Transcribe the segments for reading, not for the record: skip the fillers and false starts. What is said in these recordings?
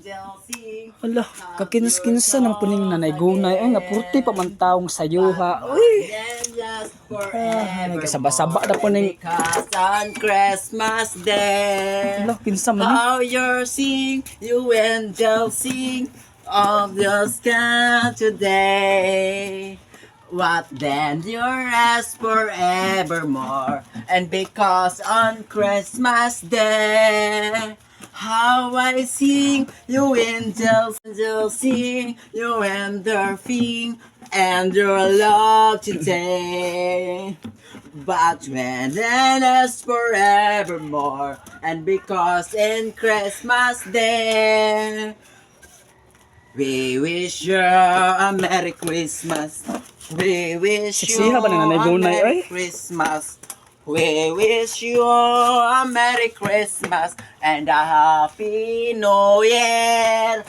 Ala, kakinis-kinsa ng puning nanay gunay. Ay, nga purti pa man taong sayuha. Uy! Kasaba-saba na puning. Because on Christmas Day, Ala, kinsa man ni? how you're sing, you angels sing of your sky today. What then you ask forevermore, and because on Christmas Day, how I sing, you angels sing, you endorphin, and your love today. But when then is forevermore, and because in Christmas Day, we wish you a Merry Christmas. We wish you Siksiha ba ng nanay a gunay, Merry ay? Christmas. We wish you a Merry Christmas and a Happy New Year.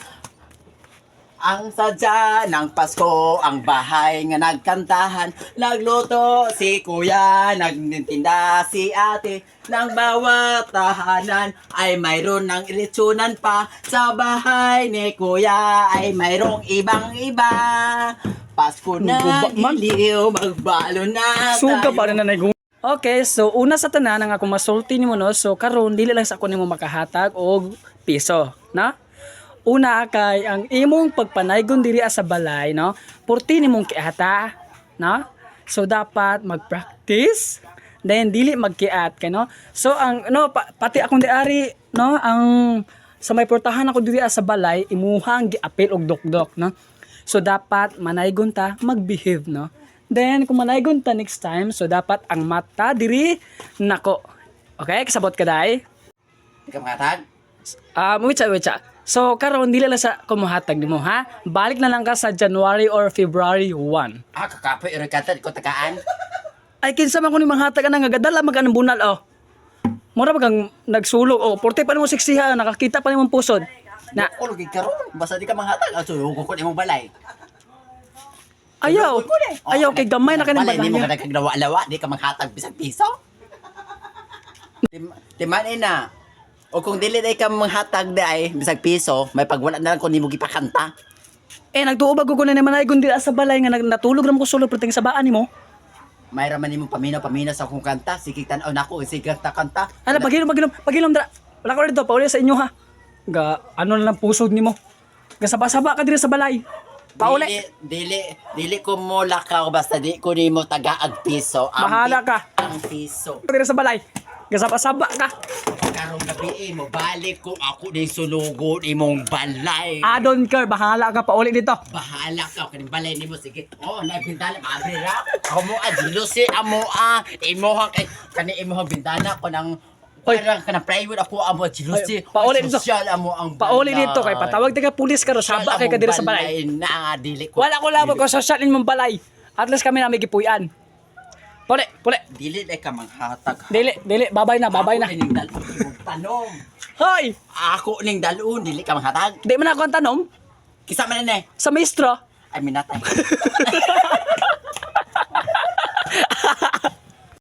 Ang sadya ng Pasko, ang bahay nga nagkantahan, nagluto si kuya, nagtinda si ate, ng bawat tahanan ay mayroon ng iritsunan pa, sa bahay ni kuya ay mayroong ibang-iba. Pasko na Guba man. iliw, magbalo na Suga tayo. pa rin nanay gunay. Okay, so una sa tanan nga akong masulti nimo no. So karon dili lang sa ako nimo makahatag og piso, na? Una kay ang imong pagpanaygon diri sa balay, no? Purti nimong kiata, no? So dapat mag-practice, then dili magkiat kay no. So ang no pati akong diari, no, ang sa may portahan ako diri sa balay imuhang giapil og dokdok, no. So dapat manaygon ta, mag-behave, no. Then kung manaygon ta next time, so dapat ang mata diri nako. Okay, kasabot ka day? Di ka makatag? Wait. So, karon dili lang sa kumuhatag nimo ha. Balik na lang ka sa January or February 1. Kakapoy, irikata, di ko tagaan. Ay, kinsa man ko ni manghatag nga gadala maganang bunal oh. Mura bagang nagsulog oh, porte pa nimo siksiha, nakakita pa nimo pusod. Na, Ako, lugig ka ron. Basta di ka manghatag. At suyugo ko imong balay. ayaw. Ayaw kay gamay na kaning balay. Di mo balaya. ka nagkaglawa-lawa. Di ka manghatag bisag piso. Timanin na. O kung dili day ka manghatag day, bisag piso, may pagwala na lang kung di mo gipakanta. Eh nagtuubag ko na naman ay kundi sa balay nga natulog ram ko sulog perting sa baan nimo. May raman nimo paminaw sa akong kanta. Sige tan-aw nako, sige kanta. Ala pagilom dra. Wala ko dito pauli sa inyo ha. Ga ano na lang pusod nimo. Ga saba-saba ka diri sa balay. Pauli. Dili ko mo lakaw basta di ko nimo tagaag piso. Bahala ka. Ang piso. Diri sa balay. Ga saba-saba ka. Karong gabi mo balik ko ako ni sulugon imong balay. I don't care, bahala ka pauli dito. Bahala ka kaning balay nimo sige. Oh, na bintana mabira. Ako mo adlusi amo imo kay kani imo bintana ko nang Hoy. kanang private ako amo adlusi. Hoy, pauli dito. Social amo ang Pauli dito kay patawag taga pulis ka ro saba kay ka diri sa balay. Na dili ko. Wala ko labog ko social in mong balay. At least kami na may gipuy-an. Puli. Dili ka manghatag. Dili, babay na. Ako ning dalun imong tanom. Hoy, Ako ning dalun dili ka manghatag. di man ako ang tanom Kisa man ni. sa maestro. Ay minatay.